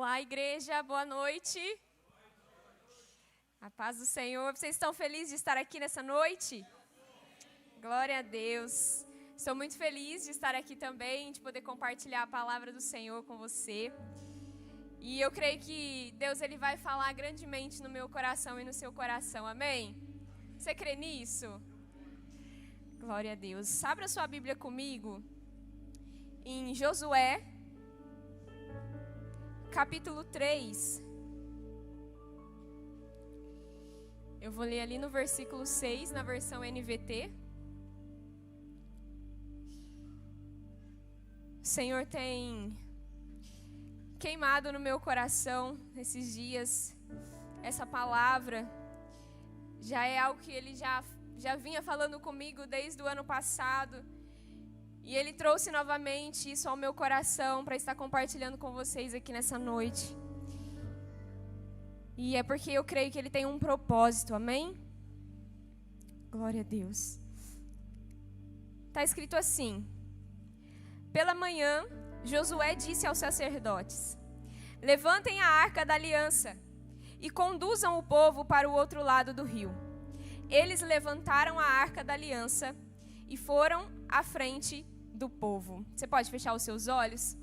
Olá, igreja, boa noite. A paz do Senhor. Vocês estão felizes de estar aqui nessa noite? Glória a Deus. Estou muito feliz de estar aqui também, de poder compartilhar a palavra do Senhor com você. E eu creio que Deus ele vai falar grandemente no meu coração e no seu coração, amém? Você crê nisso? Glória a Deus. Abra sua Bíblia comigo em Josué, capítulo 3. Eu vou ler ali no versículo 6, na versão NVT. O Senhor tem queimado no meu coração nesses dias. Essa palavra já é algo que Ele já vinha falando comigo desde o ano passado. E Ele trouxe novamente isso ao meu coração para estar compartilhando com vocês aqui nessa noite. E é porque eu creio que Ele tem um propósito, amém? Glória a Deus. Está escrito assim: Pela manhã, Josué disse aos sacerdotes: Levantem a arca da aliança e conduzam o povo para o outro lado do rio. Eles levantaram a arca da aliança e foram à frente do povo. Você pode fechar os seus olhos?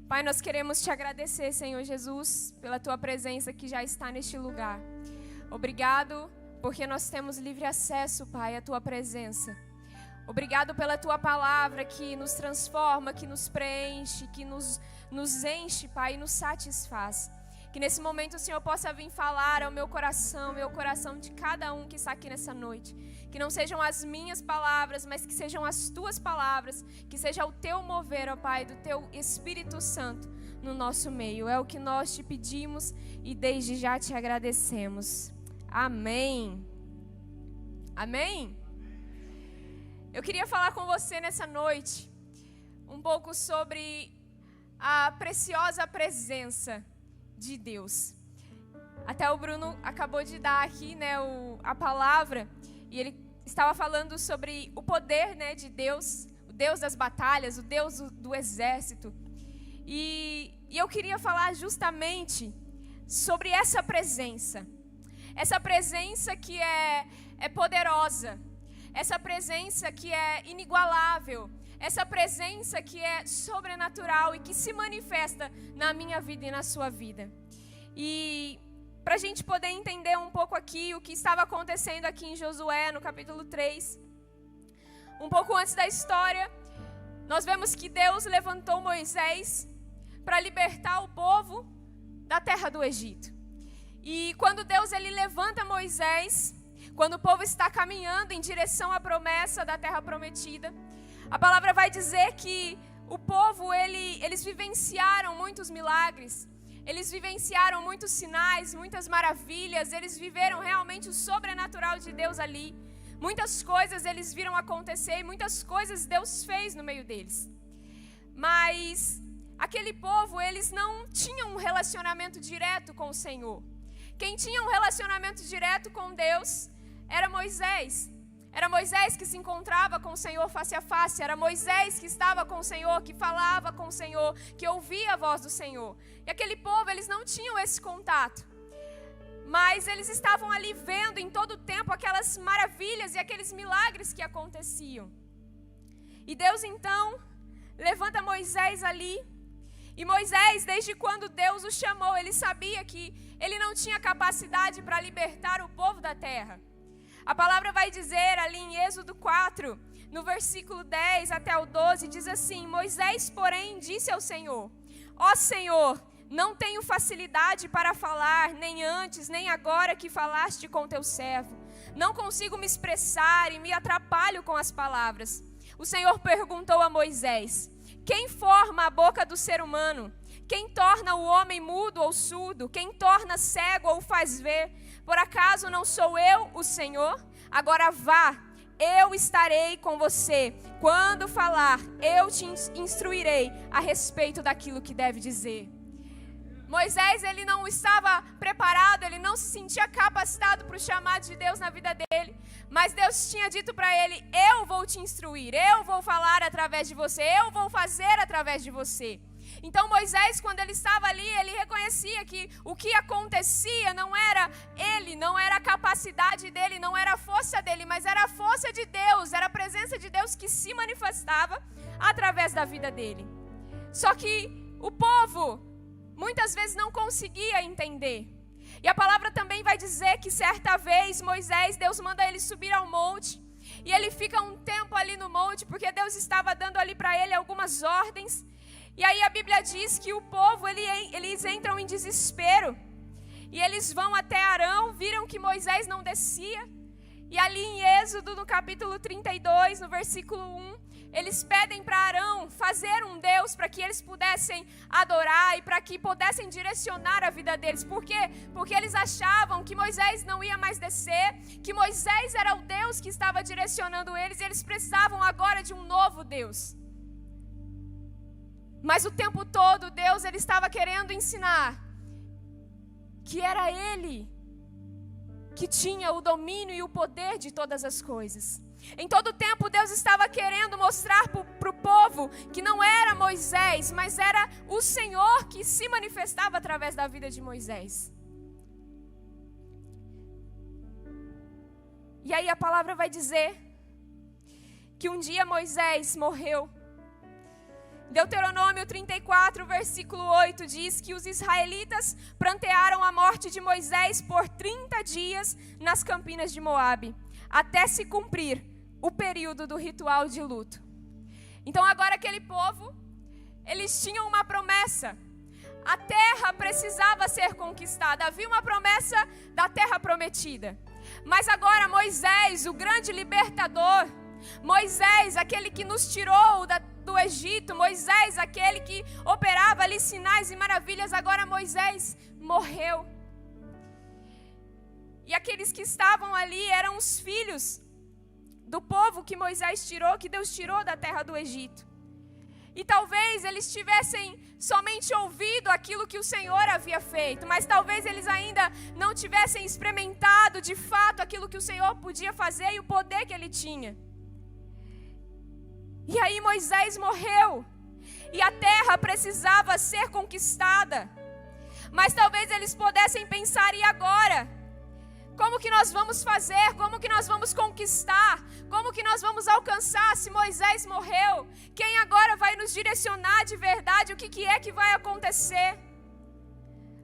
Pai, nós queremos te agradecer, Senhor Jesus, pela tua presença que já está neste lugar. Obrigado porque nós temos livre acesso, Pai, à tua presença. Obrigado pela tua palavra que nos transforma, que nos preenche, que nos enche, Pai, e nos satisfaz. Que nesse momento o Senhor possa vir falar ao meu coração de cada um que está aqui nessa noite. Que não sejam as minhas palavras, mas que sejam as tuas palavras. Que seja o teu mover, ó Pai, do teu Espírito Santo no nosso meio. É o que nós te pedimos e desde já te agradecemos. Amém. Amém? Eu queria falar com você nessa noite um pouco sobre a preciosa presença de Deus. Até o Bruno acabou de dar aqui, né, a palavra, e ele estava falando sobre o poder, né, de Deus, o Deus das batalhas, o Deus do exército. E eu queria falar justamente sobre essa presença que é poderosa, essa presença que é inigualável, essa presença que é sobrenatural e que se manifesta na minha vida e na sua vida. E para a gente poder entender um pouco aqui o que estava acontecendo aqui em Josué, no capítulo 3, um pouco antes da história, nós vemos que Deus levantou Moisés para libertar o povo da terra do Egito. E quando Deus ele levanta Moisés, quando o povo está caminhando em direção à promessa da terra prometida, a palavra vai dizer que o povo, eles vivenciaram muitos milagres, eles vivenciaram muitos sinais, muitas maravilhas, eles viveram realmente o sobrenatural de Deus ali. Muitas coisas eles viram acontecer e muitas coisas Deus fez no meio deles. Mas aquele povo, eles não tinham um relacionamento direto com o Senhor. Quem tinha um relacionamento direto com Deus era Moisés. Era Moisés que se encontrava com o Senhor face a face. Era Moisés que estava com o Senhor, que falava com o Senhor, que ouvia a voz do Senhor. E aquele povo, eles não tinham esse contato. Mas eles estavam ali vendo em todo o tempo aquelas maravilhas e aqueles milagres que aconteciam. E Deus então levanta Moisés ali. E Moisés, desde quando Deus o chamou, ele sabia que ele não tinha capacidade para libertar o povo da terra. A palavra vai dizer ali em Êxodo 4, no versículo 10 até o 12, diz assim: Moisés, porém, disse ao Senhor: Ó Senhor, não tenho facilidade para falar, nem antes, nem agora que falaste com teu servo. Não consigo me expressar e me atrapalho com as palavras. O Senhor perguntou a Moisés: Quem forma a boca do ser humano? Quem torna o homem mudo ou surdo? Quem torna cego ou faz ver? Por acaso não sou eu, o Senhor? Agora vá, eu estarei com você. Quando falar, eu te instruirei a respeito daquilo que deve dizer. Moisés, ele não estava preparado, ele não se sentia capacitado para o chamado de Deus na vida dele. Mas Deus tinha dito para ele: eu vou te instruir, eu vou falar através de você, eu vou fazer através de você. Então Moisés, quando ele estava ali, ele reconhecia que o que acontecia não era ele, não era a capacidade dele, não era a força dele, mas era a força de Deus, era a presença de Deus que se manifestava através da vida dele. Só que o povo muitas vezes não conseguia entender. E a palavra também vai dizer que certa vez Moisés, Deus manda ele subir ao monte, e ele fica um tempo ali no monte, porque Deus estava dando ali para ele algumas ordens. E aí a Bíblia diz que o povo, eles entram em desespero. E eles vão até Arão, viram que Moisés não descia. E ali em Êxodo, no capítulo 32, no versículo 1, eles pedem para Arão fazer um Deus para que eles pudessem adorar e para que pudessem direcionar a vida deles. Por quê? Porque eles achavam que Moisés não ia mais descer, que Moisés era o Deus que estava direcionando eles e eles precisavam agora de um novo Deus. Mas o tempo todo Deus ele estava querendo ensinar que era Ele que tinha o domínio e o poder de todas as coisas. Em todo tempo Deus estava querendo mostrar para o povo que não era Moisés, mas era o Senhor que se manifestava através da vida de Moisés. E aí a palavra vai dizer que um dia Moisés morreu. Deuteronômio 34, versículo 8 diz que os israelitas prantearam a morte de Moisés por 30 dias nas campinas de Moabe, até se cumprir o período do ritual de luto. Então agora aquele povo, eles tinham uma promessa. A terra precisava ser conquistada, havia uma promessa da terra prometida. Mas agora Moisés, o grande libertador, Moisés, aquele que nos tirou do Egito, Moisés, aquele que operava ali sinais e maravilhas, agora Moisés morreu. E aqueles que estavam ali eram os filhos do povo que Moisés tirou, que Deus tirou da terra do Egito. E talvez eles tivessem somente ouvido aquilo que o Senhor havia feito, mas talvez eles ainda não tivessem experimentado de fato aquilo que o Senhor podia fazer e o poder que Ele tinha. E aí Moisés morreu, e a terra precisava ser conquistada. Mas talvez eles pudessem pensar, e agora? Como que nós vamos fazer? Como que nós vamos conquistar? Como que nós vamos alcançar se Moisés morreu? Quem agora vai nos direcionar de verdade? O que é que vai acontecer?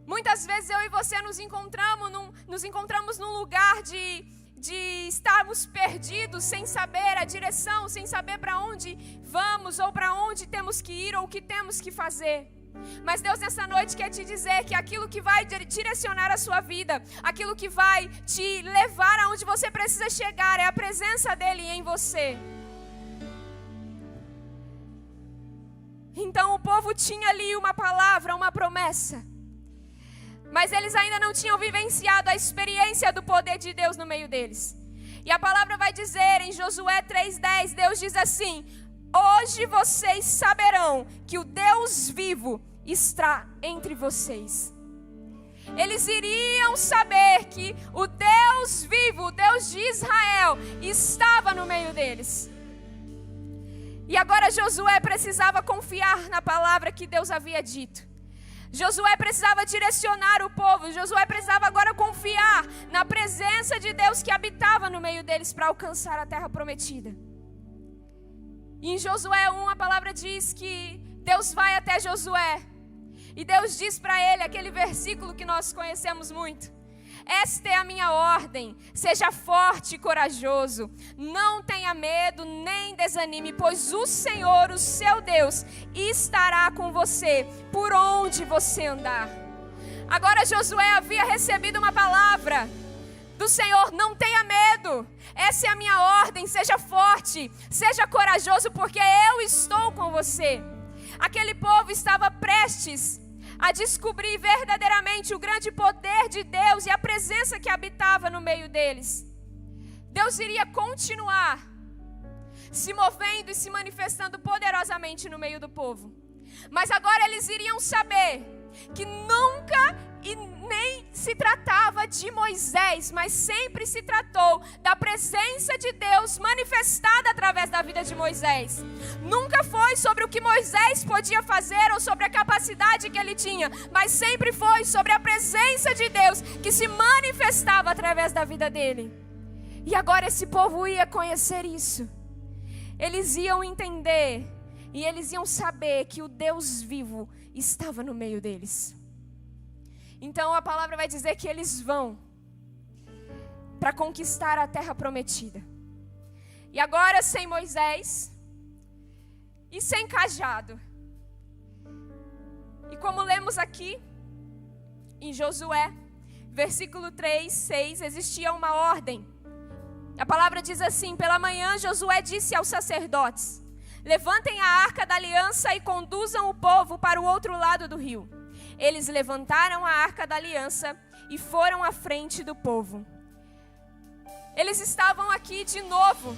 Muitas vezes eu e você nos encontramos num lugar de estarmos perdidos, sem saber a direção, sem saber para onde vamos, ou para onde temos que ir, ou o que temos que fazer. Mas Deus nessa noite quer te dizer que aquilo que vai direcionar a sua vida, aquilo que vai te levar aonde você precisa chegar, é a presença dEle em você. Então o povo tinha ali uma palavra, uma promessa, mas eles ainda não tinham vivenciado a experiência do poder de Deus no meio deles. E a palavra vai dizer em Josué 3:10, Deus diz assim: hoje vocês saberão que o Deus vivo está entre vocês. Eles iriam saber que o Deus vivo, o Deus de Israel, estava no meio deles. E agora Josué precisava confiar na palavra que Deus havia dito. Josué precisava direcionar o povo. Josué precisava agora confiar na presença de Deus que habitava no meio deles para alcançar a terra prometida. E em Josué 1 a palavra diz que Deus vai até Josué e Deus diz para ele aquele versículo que nós conhecemos muito: esta é a minha ordem, seja forte e corajoso, não tenha medo nem desanime, pois o Senhor, o seu Deus, estará com você por onde você andar. Agora Josué havia recebido uma palavra do Senhor: não tenha medo, essa é a minha ordem, seja forte, seja corajoso, porque eu estou com você. Aquele povo estava prestes a descobrir verdadeiramente o grande poder de Deus e a presença que habitava no meio deles. Deus iria continuar se movendo e se manifestando poderosamente no meio do povo. Mas agora eles iriam saber que nunca e nem se tratava de Moisés, mas sempre se tratou da presença de Deus manifestada através da vida de Moisés. Nunca foi sobre o que Moisés podia fazer ou sobre a capacidade que ele tinha, mas sempre foi sobre a presença de Deus que se manifestava através da vida dele. E agora esse povo ia conhecer isso. Eles iam entender e eles iam saber que o Deus vivo estava no meio deles. Então a palavra vai dizer que eles vão para conquistar a terra prometida. E agora sem Moisés e sem cajado. E como lemos aqui em Josué, versículo 3, 6, existia uma ordem. A palavra diz assim: pela manhã Josué disse aos sacerdotes: levantem a arca da aliança e conduzam o povo para o outro lado do rio. Eles levantaram a arca da aliança e foram à frente do povo. Eles estavam aqui de novo,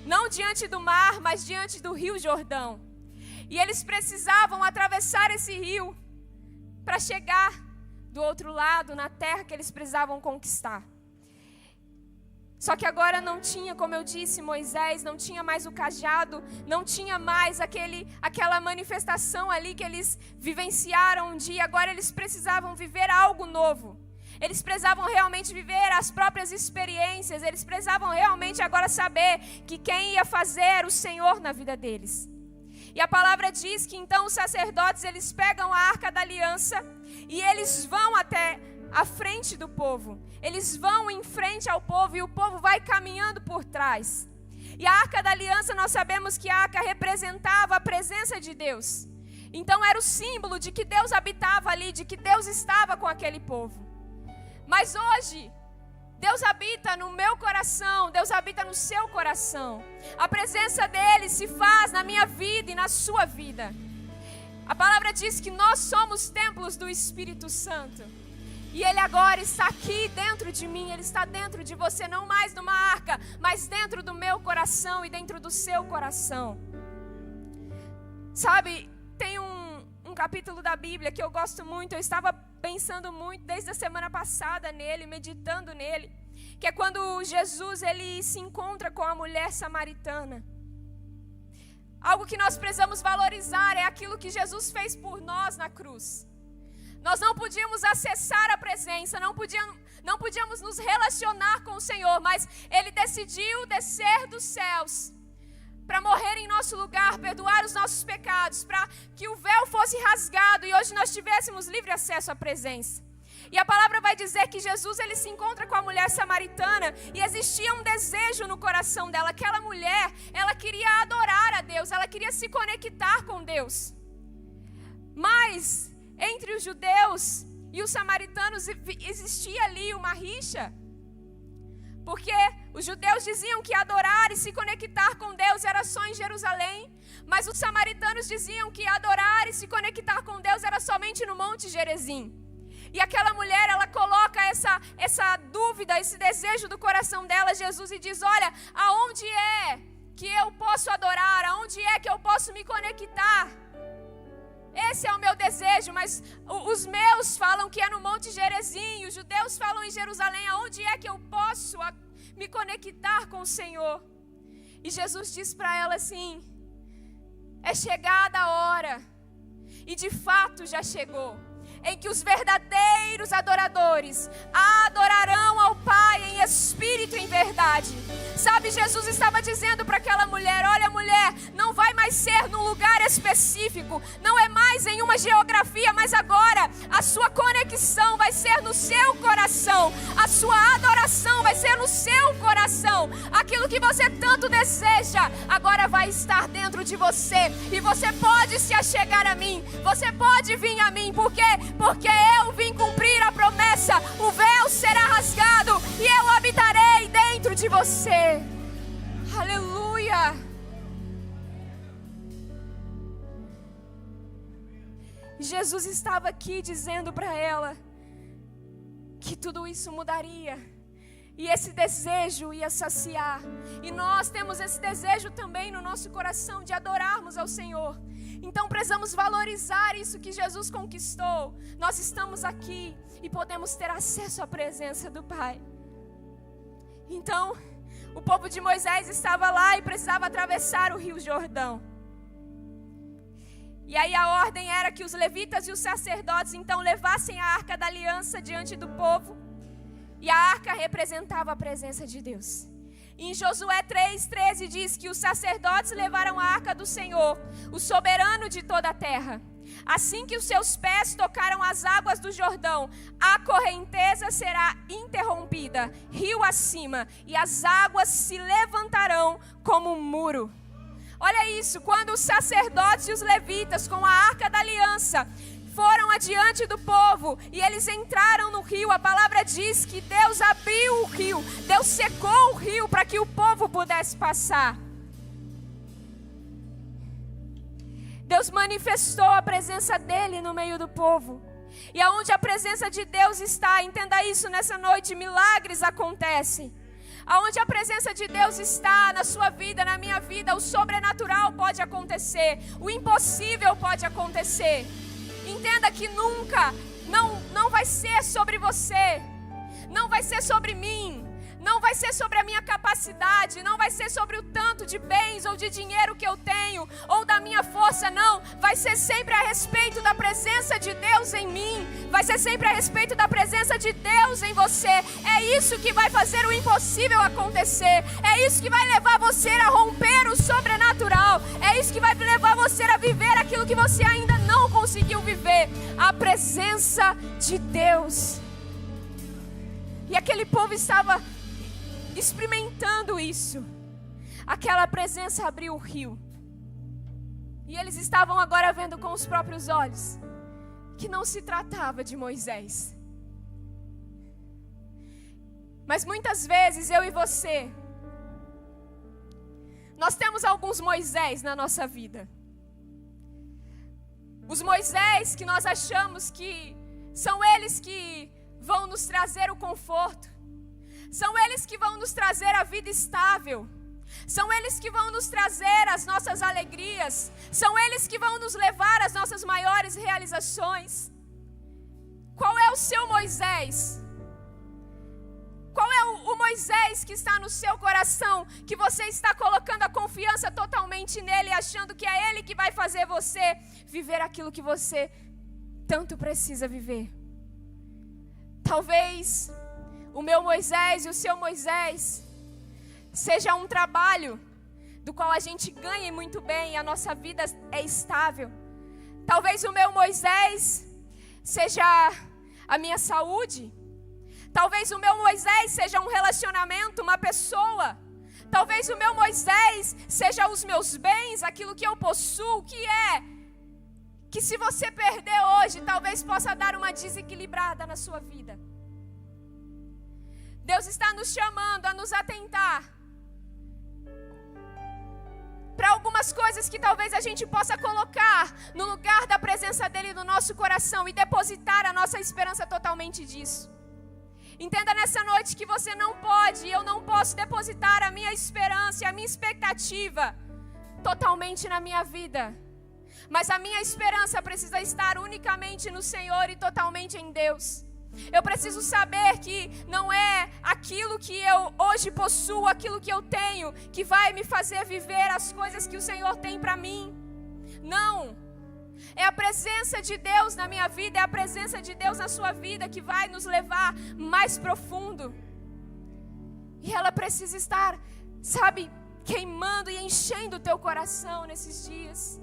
não diante do mar, mas diante do rio Jordão. E eles precisavam atravessar esse rio para chegar do outro lado, na terra que eles precisavam conquistar. Só que agora não tinha, como eu disse, Moisés, não tinha mais o cajado, não tinha mais aquela manifestação ali que eles vivenciaram um dia. Agora eles precisavam viver algo novo. Eles precisavam realmente viver as próprias experiências. Eles precisavam realmente agora saber que quem ia fazer era o Senhor na vida deles. E a palavra diz que então os sacerdotes, eles pegam a arca da aliança e eles vão até à frente do povo. Eles vão em frente ao povo e o povo vai caminhando por trás. E a arca da aliança, nós sabemos que a arca representava a presença de Deus. Então era o símbolo de que Deus habitava ali, de que Deus estava com aquele povo. Mas hoje, Deus habita no meu coração, Deus habita no seu coração. A presença dele se faz na minha vida e na sua vida. A palavra diz que nós somos templos do Espírito Santo. E ele agora está aqui dentro de mim, ele está dentro de você, não mais numa arca, mas dentro do meu coração e dentro do seu coração. Sabe, tem um capítulo da Bíblia que eu gosto muito, eu estava pensando muito desde a semana passada nele, meditando nele, que é quando Jesus ele se encontra com a mulher samaritana. Algo que nós precisamos valorizar é aquilo que Jesus fez por nós na cruz. Nós não podíamos acessar a presença, não podíamos nos relacionar com o Senhor, mas Ele decidiu descer dos céus para morrer em nosso lugar, perdoar os nossos pecados, para que o véu fosse rasgado e hoje nós tivéssemos livre acesso à presença. E a palavra vai dizer que Jesus ele se encontra com a mulher samaritana e existia um desejo no coração dela. Aquela mulher, ela queria adorar a Deus, ela queria se conectar com Deus. Mas entre os judeus e os samaritanos existia ali uma rixa. Porque os judeus diziam que adorar e se conectar com Deus era só em Jerusalém. Mas os samaritanos diziam que adorar e se conectar com Deus era somente no Monte Gerizim. E aquela mulher, ela coloca essa dúvida, esse desejo do coração dela, Jesus, e diz: olha, aonde é que eu posso adorar? Aonde é que eu posso me conectar? Esse é o meu desejo, mas os meus falam que é no Monte Gerizim, os judeus falam em Jerusalém. Aonde é que eu posso me conectar com o Senhor? E Jesus diz para ela assim: é chegada a hora, e de fato já chegou, em que os verdadeiros adoradores adorarão ao Pai em espírito e em verdade. Sabe, Jesus estava dizendo para aquela mulher: olha, mulher, não vai mais ser num lugar específico, não é mais em uma geografia, mas agora a sua conexão vai ser no seu coração, a sua adoração vai ser no seu coração. Aquilo que você tanto deseja agora vai estar dentro de você, e você pode se achegar a mim, você pode vir a mim. Por quê? Porque eu vim cumprir a promessa. O véu será rasgado e eu habitarei dentro de você. Aleluia. Jesus estava aqui dizendo para ela que tudo isso mudaria e esse desejo ia saciar. E nós temos esse desejo também no nosso coração de adorarmos ao Senhor. Então precisamos valorizar isso que Jesus conquistou. Nós estamos aqui e podemos ter acesso à presença do Pai. Então, o povo de Moisés estava lá e precisava atravessar o Rio Jordão. E aí a ordem era que os levitas e os sacerdotes então levassem a arca da aliança diante do povo. E a arca representava a presença de Deus. Em Josué 3:13 diz que os sacerdotes levaram a arca do Senhor, o soberano de toda a terra. Assim que os seus pés tocaram as águas do Jordão, a correnteza será interrompida, rio acima, e as águas se levantarão como um muro. Olha isso, quando os sacerdotes e os levitas com a arca da aliança foram adiante do povo e eles entraram no rio, a palavra diz que Deus abriu o rio, Deus secou o rio para que o povo pudesse passar. Deus manifestou a presença dele no meio do povo. E aonde a presença de Deus está, entenda isso nessa noite, milagres acontecem. Aonde a presença de Deus está na sua vida, na minha vida, o sobrenatural pode acontecer, o impossível pode acontecer. Entenda que nunca, não vai ser sobre você, não vai ser sobre mim, não vai ser sobre a minha capacidade, não vai ser sobre o tanto de bens ou de dinheiro que eu tenho, ou da minha força, não. Vai ser sempre a respeito da presença de Deus em mim, vai ser sempre a respeito da presença de Deus em você. É isso que vai fazer o impossível acontecer, é isso que vai levar você a romper o sobrenatural, é isso que vai levar você a viver aquilo que você ainda não conseguiu viver, a presença de Deus. E aquele povo estava experimentando isso. Aquela presença abriu o rio. E eles estavam agora vendo com os próprios olhos que não se tratava de Moisés. Mas muitas vezes eu e você, nós temos alguns Moisés na nossa vida. Os Moisés que nós achamos que são eles que vão nos trazer o conforto. São eles que vão nos trazer a vida estável. São eles que vão nos trazer as nossas alegrias. São eles que vão nos levar às nossas maiores realizações. Qual é o seu Moisés? Qual é o Moisés que está no seu coração, que você está colocando a confiança totalmente nele, achando que é ele que vai fazer você viver aquilo que você tanto precisa viver? Talvez o meu Moisés e o seu Moisés seja um trabalho do qual a gente ganhe muito bem e a nossa vida é estável. Talvez o meu Moisés seja a minha saúde. Talvez o meu Moisés seja um relacionamento, uma pessoa. Talvez o meu Moisés seja os meus bens, aquilo que eu possuo, que se você perder hoje, talvez possa dar uma desequilibrada na sua vida. Deus está nos chamando a nos atentar para algumas coisas que talvez a gente possa colocar no lugar da presença dele no nosso coração e depositar a nossa esperança totalmente disso. Entenda nessa noite que você não pode, eu não posso depositar a minha esperança e a minha expectativa totalmente na minha vida. Mas a minha esperança precisa estar unicamente no Senhor e totalmente em Deus. Eu preciso saber que não é aquilo que eu hoje possuo, aquilo que eu tenho, que vai me fazer viver as coisas que o Senhor tem para mim. Não. É a presença de Deus na minha vida, é a presença de Deus na sua vida que vai nos levar mais profundo. E ela precisa estar, queimando e enchendo o teu coração nesses dias.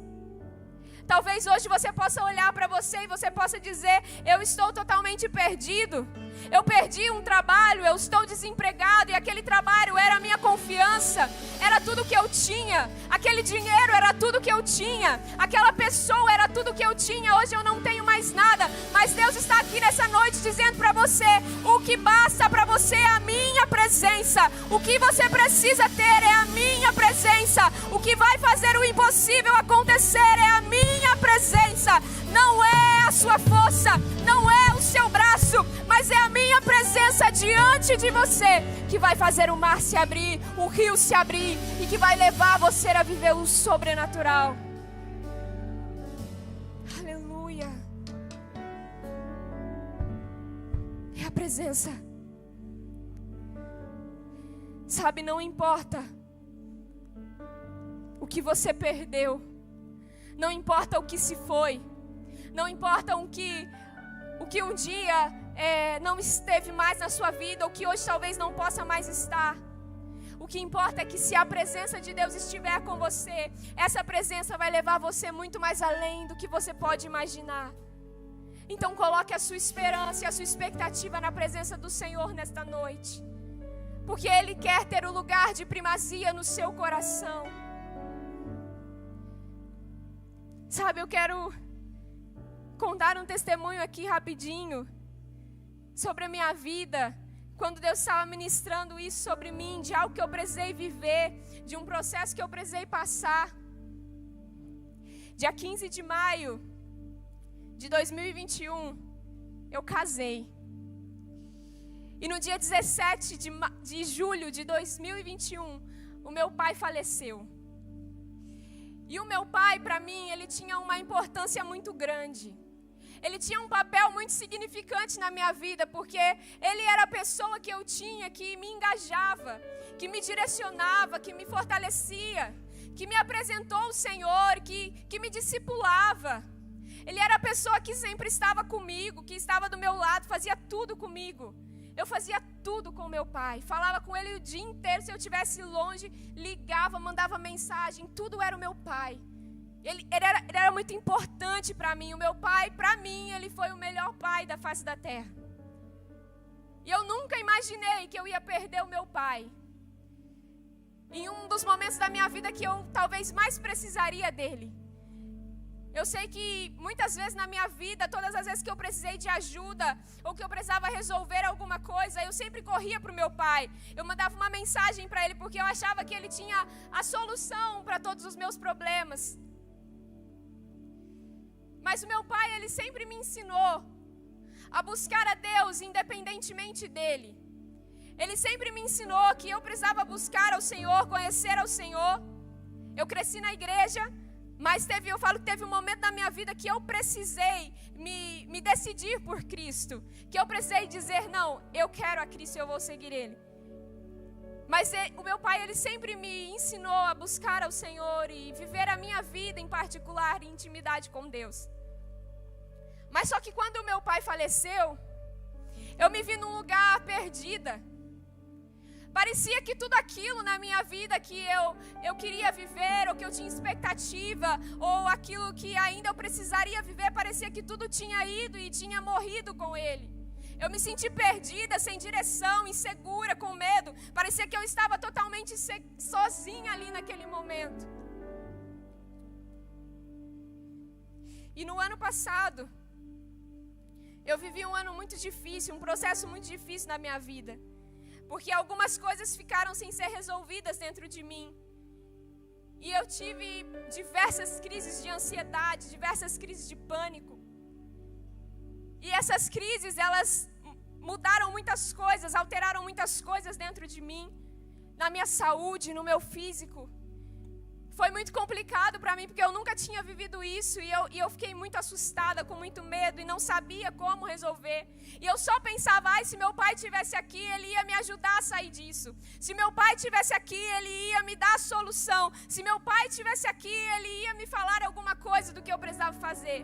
Talvez hoje você possa olhar para você e você possa dizer: eu estou totalmente perdido. Eu perdi um trabalho, eu estou desempregado e aquele trabalho era a minha confiança, era tudo que eu tinha. Aquele dinheiro era tudo que eu tinha. Aquela pessoa era tudo que eu tinha. Hoje eu não tenho mais nada. Mas Deus está aqui nessa noite dizendo para você: o que basta para você é a minha presença. O que você precisa ter é a minha presença. O que vai fazer o impossível acontecer é a minha presença. Não é a sua força, não é o seu braço, mas é a minha presença diante de você que vai fazer o mar se abrir, o rio se abrir e que vai levar você a viver o sobrenatural. é a presença. Sabe, não importa o que você perdeu, não importa o que se foi, não importa o que um dia não esteve mais na sua vida, ou que hoje talvez não possa mais estar. O que importa é que se a presença de Deus estiver com você, essa presença vai levar você muito mais além do que você pode imaginar. Então coloque a sua esperança e a sua expectativa na presença do Senhor nesta noite, porque Ele quer ter o lugar de primazia no seu coração. Sabe, eu quero contar um testemunho aqui rapidinho sobre a minha vida, quando Deus estava ministrando isso sobre mim, de algo que eu precisei viver, de um processo que eu precisei passar. Dia 15 de maio de 2021, eu casei. E no dia 17 de julho de 2021, o meu pai faleceu. E o meu pai, para mim, ele tinha uma importância muito grande. Ele tinha um papel muito significante na minha vida, porque ele era a pessoa que eu tinha, que me engajava, que me direcionava, que me fortalecia, que me apresentou o Senhor, que me discipulava. Ele era a pessoa que sempre estava comigo, que estava do meu lado, fazia tudo comigo. Eu fazia tudo com meu pai, falava com ele o dia inteiro. Se eu estivesse longe, ligava, mandava mensagem, tudo era o meu pai. Ele era muito importante para mim. O meu pai, para mim, ele foi o melhor pai da face da terra. E eu nunca imaginei que eu ia perder o meu pai em um dos momentos da minha vida que eu talvez mais precisaria dele. Eu sei que muitas vezes na minha vida, todas as vezes que eu precisei de ajuda, ou que eu precisava resolver alguma coisa, eu sempre corria para o meu pai. Eu mandava uma mensagem para ele, porque eu achava que ele tinha a solução para todos os meus problemas. Mas o meu pai, ele sempre me ensinou a buscar a Deus independentemente dele. Ele sempre me ensinou que eu precisava buscar ao Senhor, conhecer ao Senhor. Eu cresci na igreja, mas eu falo que teve um momento na minha vida que eu precisei me decidir por Cristo. Que eu precisei dizer, não, eu quero a Cristo e eu vou seguir Ele. Mas o meu pai, ele sempre me ensinou a buscar ao Senhor e viver a minha vida em particular em intimidade com Deus. Mas só que quando o meu pai faleceu, eu me vi num lugar perdida. Parecia que tudo aquilo na minha vida que eu queria viver, ou que eu tinha expectativa, ou aquilo que ainda eu precisaria viver, parecia que tudo tinha ido e tinha morrido com ele. Eu me senti perdida, sem direção, insegura, com medo. Parecia que eu estava totalmente sozinha ali naquele momento. E no ano passado, eu vivi um ano muito difícil, um processo muito difícil na minha vida. Porque algumas coisas ficaram sem ser resolvidas dentro de mim. E eu tive diversas crises de ansiedade, diversas crises de pânico. E essas crises, elas mudaram muitas coisas, alteraram muitas coisas dentro de mim, na minha saúde, no meu físico. Foi muito complicado para mim, porque eu nunca tinha vivido isso, e eu fiquei muito assustada, com muito medo, e não sabia como resolver. E eu só pensava, se meu pai estivesse aqui, ele ia me ajudar a sair disso. Se meu pai estivesse aqui, ele ia me dar a solução. Se meu pai estivesse aqui, ele ia me falar alguma coisa do que eu precisava fazer.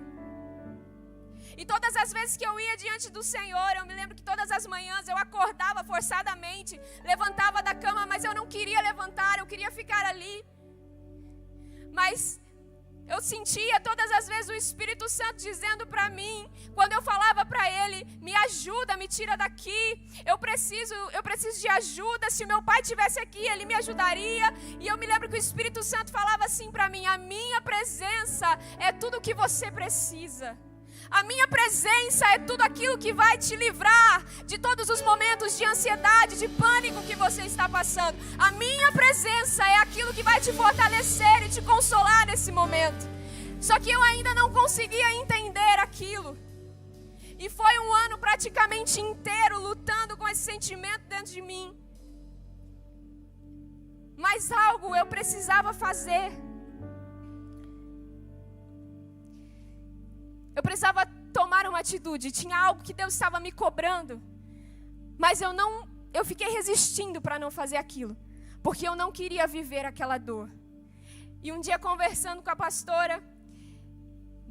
E todas as vezes que eu ia diante do Senhor, eu me lembro que todas as manhãs eu acordava forçadamente, levantava da cama, mas eu não queria levantar, eu queria ficar ali. Mas eu sentia todas as vezes o Espírito Santo dizendo para mim, quando eu falava para Ele, me ajuda, me tira daqui, eu preciso de ajuda. Se meu pai estivesse aqui, Ele me ajudaria. E eu me lembro que o Espírito Santo falava assim para mim, a minha presença é tudo o que você precisa. A minha presença é tudo aquilo que vai te livrar de todos os momentos de ansiedade, de pânico que você está passando. A minha presença é aquilo que vai te fortalecer e te consolar nesse momento. Só que eu ainda não conseguia entender aquilo. E foi um ano praticamente inteiro lutando com esse sentimento dentro de mim. Mas algo eu precisava fazer. Eu precisava tomar uma atitude. Tinha algo que Deus estava me cobrando. Mas eu fiquei resistindo para não fazer aquilo, porque eu não queria viver aquela dor. E um dia, conversando com a pastora,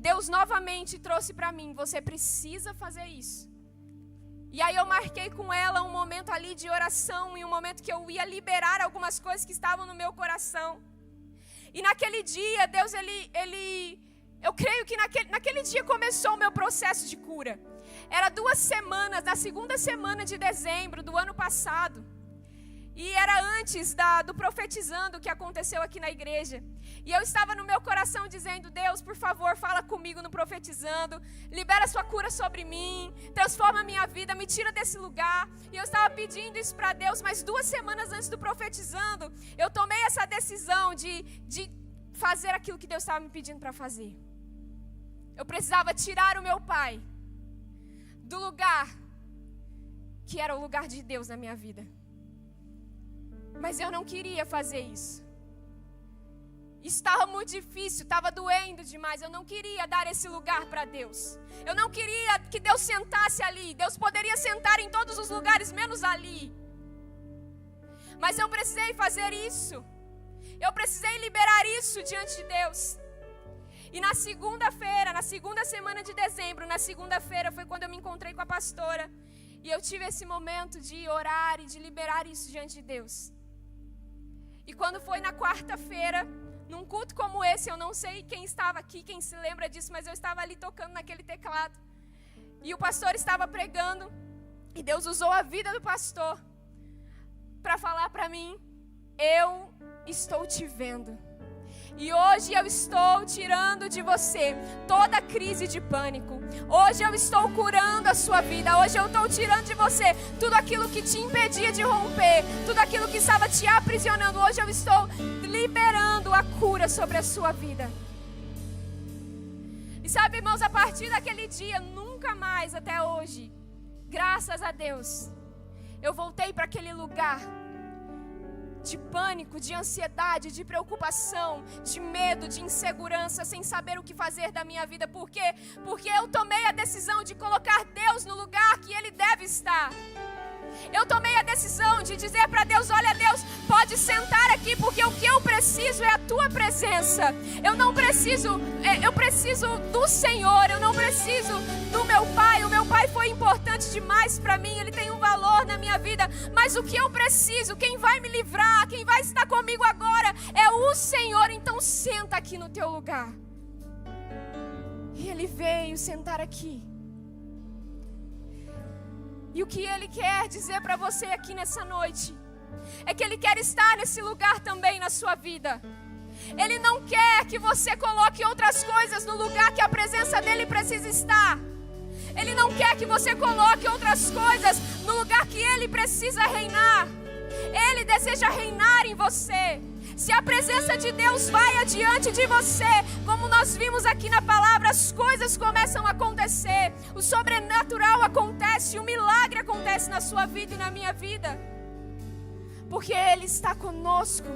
Deus novamente trouxe para mim: você precisa fazer isso. E aí eu marquei com ela um momento ali de oração, e um momento que eu ia liberar algumas coisas que estavam no meu coração. E naquele dia, Deus, eu creio que naquele dia começou o meu processo de cura. Era 2 semanas, na segunda semana de dezembro do ano passado. E era antes do profetizando que aconteceu aqui na igreja. E eu estava no meu coração dizendo: Deus, por favor, fala comigo no profetizando. Libera sua cura sobre mim. Transforma a minha vida, me tira desse lugar. E eu estava pedindo isso para Deus. Mas 2 semanas antes do profetizando, eu tomei essa decisão de fazer aquilo que Deus estava me pedindo para fazer. Eu precisava tirar o meu pai do lugar que era o lugar de Deus na minha vida. Mas eu não queria fazer isso. Estava muito difícil, estava doendo demais. Eu não queria dar esse lugar para Deus. Eu não queria que Deus sentasse ali. Deus poderia sentar em todos os lugares, menos ali. Mas eu precisei fazer isso. Eu precisei liberar isso diante de Deus. E na segunda-feira, na segunda semana de dezembro, na segunda-feira foi quando eu me encontrei com a pastora. E eu tive esse momento de orar e de liberar isso diante de Deus. E quando foi na quarta-feira, num culto como esse, eu não sei quem estava aqui, quem se lembra disso, mas eu estava ali tocando naquele teclado. E o pastor estava pregando, e Deus usou a vida do pastor para falar para mim: eu estou te vendo. E hoje eu estou tirando de você toda crise de pânico. Hoje eu estou curando a sua vida. Hoje eu estou tirando de você tudo aquilo que te impedia de romper, tudo aquilo que estava te aprisionando. Hoje eu estou liberando a cura sobre a sua vida. E sabe, irmãos, a partir daquele dia, nunca mais até hoje, graças a Deus, eu voltei para aquele lugar de pânico, de ansiedade, de preocupação, de medo, de insegurança, sem saber o que fazer da minha vida. Por quê? Porque eu tomei a decisão de colocar Deus no lugar que Ele deve estar. Eu tomei a decisão de dizer para Deus: olha, Deus, pode sentar aqui, porque o que eu preciso é a Tua presença. Eu preciso do Senhor, eu não preciso do meu pai. O meu pai foi importante demais para mim, ele tem um valor na minha vida. Mas o que eu preciso, quem vai me livrar, quem vai estar comigo agora é o Senhor. Então senta aqui no teu lugar. E Ele veio sentar aqui. E o que Ele quer dizer para você aqui nessa noite é que Ele quer estar nesse lugar também na sua vida. Ele não quer que você coloque outras coisas no lugar que a presença dEle precisa estar. Ele não quer que você coloque outras coisas no lugar que Ele precisa reinar. Ele deseja reinar em você. Se a presença de Deus vai adiante de você, como nós vimos aqui na palavra, as coisas começam a acontecer. O sobrenatural acontece, o milagre acontece na sua vida e na minha vida. Porque Ele está conosco.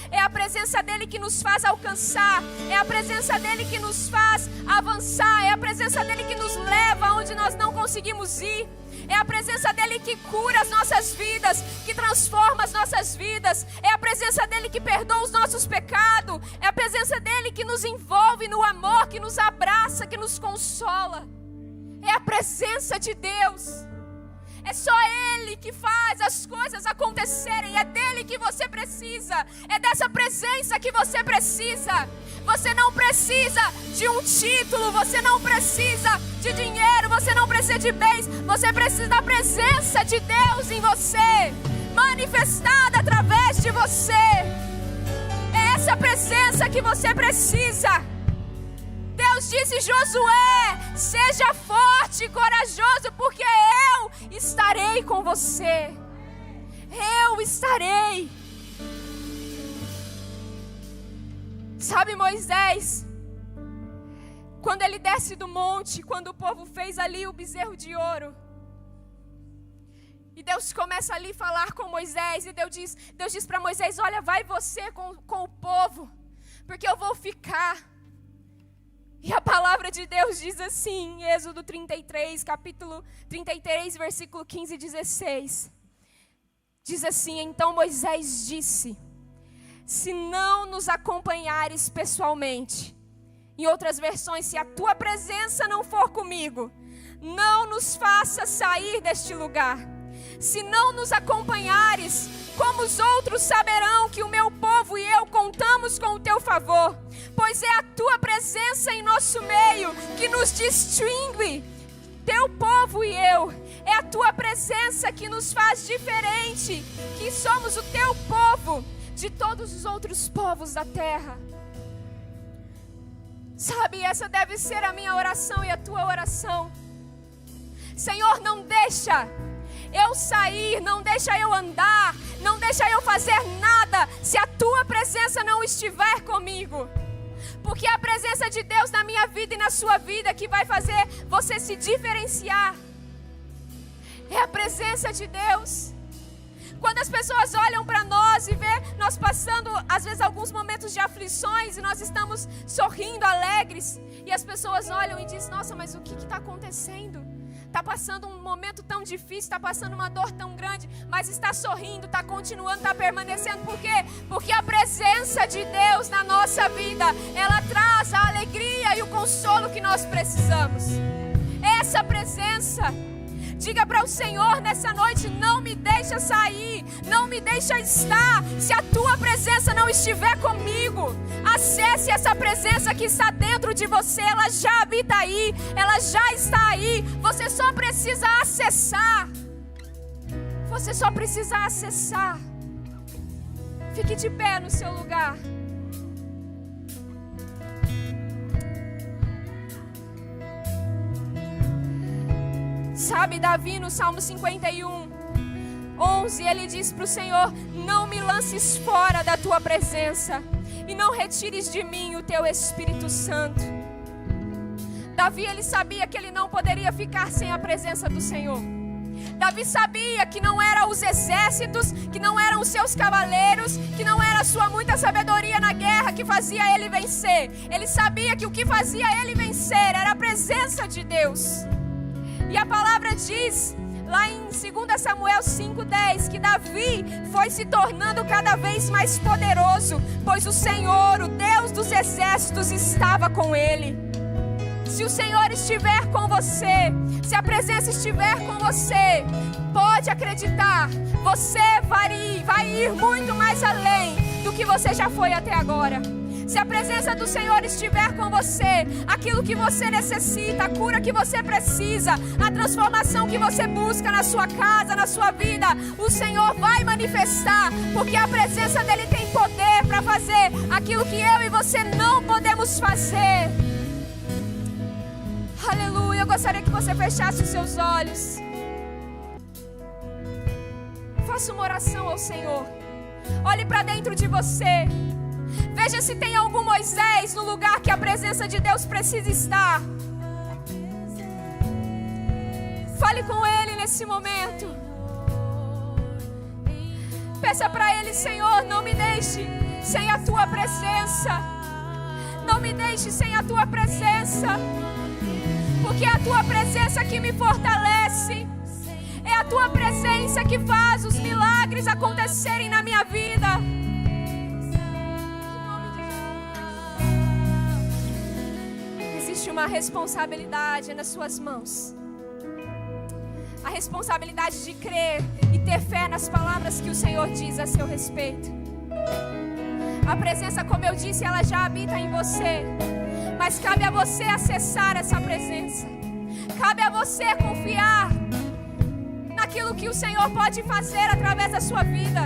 É a presença dEle que nos faz alcançar. É a presença dEle que nos faz avançar. É a presença dEle que nos leva onde nós não conseguimos ir. É a presença dEle que cura as nossas vidas, que transforma as nossas vidas. É a presença dEle que perdoa os nossos pecados. É a presença dEle que nos envolve no amor, que nos abraça, que nos consola. É a presença de Deus. É só Ele que faz as coisas acontecerem. É dEle que você precisa. É dessa presença que você precisa. Você não precisa de um título. Você não precisa de dinheiro. Você não precisa de bens. Você precisa da presença de Deus em você, manifestada através de você. É essa presença que você precisa. Deus disse: Josué, seja forte e corajoso, porque eu estarei com você. Eu estarei. Sabe, Moisés, quando ele desce do monte, quando o povo fez ali o bezerro de ouro, e Deus começa ali a falar com Moisés, e Deus diz para Moisés: olha, vai você com o povo, porque eu vou ficar. E a palavra de Deus diz assim, em Êxodo 33, capítulo 33, versículo 15 e 16. Diz assim: então Moisés disse: se não nos acompanhares pessoalmente, em outras versões, se a tua presença não for comigo, não nos faça sair deste lugar. Se não nos acompanhares, como os outros saberão que o meu povo e eu contamos com o teu favor? Pois é a tua presença em nosso meio que nos distingue, teu povo e eu. É a tua presença que nos faz diferente, que somos o teu povo de todos os outros povos da terra. Sabe, essa deve ser a minha oração e a tua oração. Senhor, não deixa eu sair, não deixa eu andar, não deixa eu fazer nada se a tua presença não estiver comigo. Porque é a presença de Deus na minha vida e na sua vida que vai fazer você se diferenciar. É a presença de Deus. Quando as pessoas olham para nós e vê nós passando, às vezes, alguns momentos de aflições, e nós estamos sorrindo, alegres, e as pessoas olham e dizem: nossa, mas o que está acontecendo? Está passando um momento tão difícil, está passando uma dor tão grande, mas está sorrindo, está continuando, está permanecendo. Por quê? Porque a presença de Deus na nossa vida, ela traz a alegria e o consolo que nós precisamos. Essa presença. Diga para o Senhor nessa noite: não me deixa sair, não me deixa estar, se a tua presença não estiver comigo. Acesse essa presença que está dentro de você, ela já habita aí, ela já está aí. Você só precisa acessar. Você só precisa acessar. Fique de pé no seu lugar. Sabe, Davi no Salmo 51, 11, ele diz para o Senhor: não me lances fora da tua presença e não retires de mim o teu Espírito Santo. Davi, ele sabia que ele não poderia ficar sem a presença do Senhor. Davi sabia que não eram os exércitos, que não eram os seus cavaleiros, que não era a sua muita sabedoria na guerra que fazia ele vencer. Ele sabia que o que fazia ele vencer era a presença de Deus. E a palavra diz, lá em 2 Samuel 5,10, que Davi foi se tornando cada vez mais poderoso, pois o Senhor, o Deus dos exércitos, estava com ele. Se o Senhor estiver com você, se a presença estiver com você, pode acreditar, você vai ir muito mais além do que você já foi até agora. Se a presença do Senhor estiver com você, aquilo que você necessita, a cura que você precisa, a transformação que você busca na sua casa, na sua vida, o Senhor vai manifestar, porque a presença dele tem poder para fazer aquilo que eu e você não podemos fazer. Aleluia. Eu gostaria que você fechasse os seus olhos. Faça uma oração ao Senhor. Olhe para dentro de você. Veja se tem algum Moisés no lugar que a presença de Deus precisa estar. Fale com ele nesse momento. Peça para ele: Senhor, não me deixe sem a tua presença. Não me deixe sem a tua presença. Porque é a tua presença que me fortalece. É a tua presença que faz os milagres acontecerem na minha vida. Existe uma responsabilidade nas suas mãos. A responsabilidade de crer e ter fé nas palavras que o Senhor diz a seu respeito. A presença, como eu disse, ela já habita em você. Mas cabe a você acessar essa presença. Cabe a você confiar naquilo que o Senhor pode fazer através da sua vida.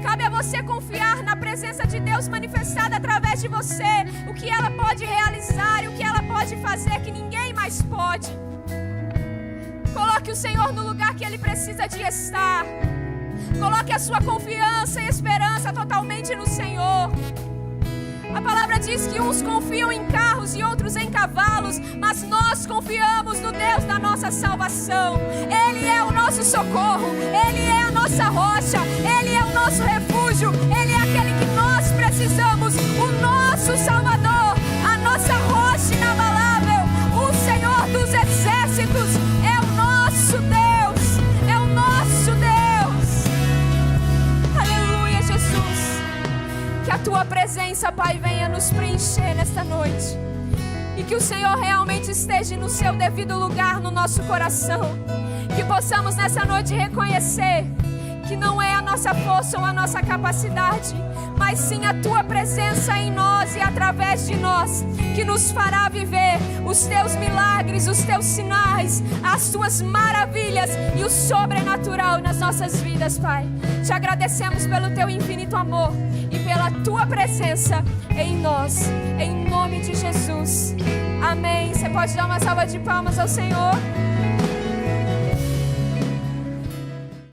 Cabe a você confiar na presença de Deus manifestada através de você. O que ela pode realizar e o que ela pode fazer que ninguém mais pode. Coloque o Senhor no lugar que Ele precisa de estar. Coloque a sua confiança e esperança totalmente no Senhor. A palavra diz que uns confiam em carros e outros em cavalos, mas nós confiamos no Deus da nossa salvação. Ele é o nosso socorro, Ele é a nossa rocha, Ele é o nosso refúgio, Ele é aquele que nós precisamos, o nosso Salvador, a nossa rocha inabalável. presença, Pai, venha nos preencher nesta noite. E que o Senhor realmente esteja no seu devido lugar no nosso coração. Que possamos nessa noite reconhecer que não é a nossa força ou a nossa capacidade, mas sim a Tua presença em nós e através de nós, que nos fará viver os Teus milagres, os Teus sinais, as Tuas maravilhas e o sobrenatural nas nossas vidas, Pai. Te agradecemos pelo Teu infinito amor e pela Tua presença em nós, em nome de Jesus. Amém. Você pode dar uma salva de palmas ao Senhor?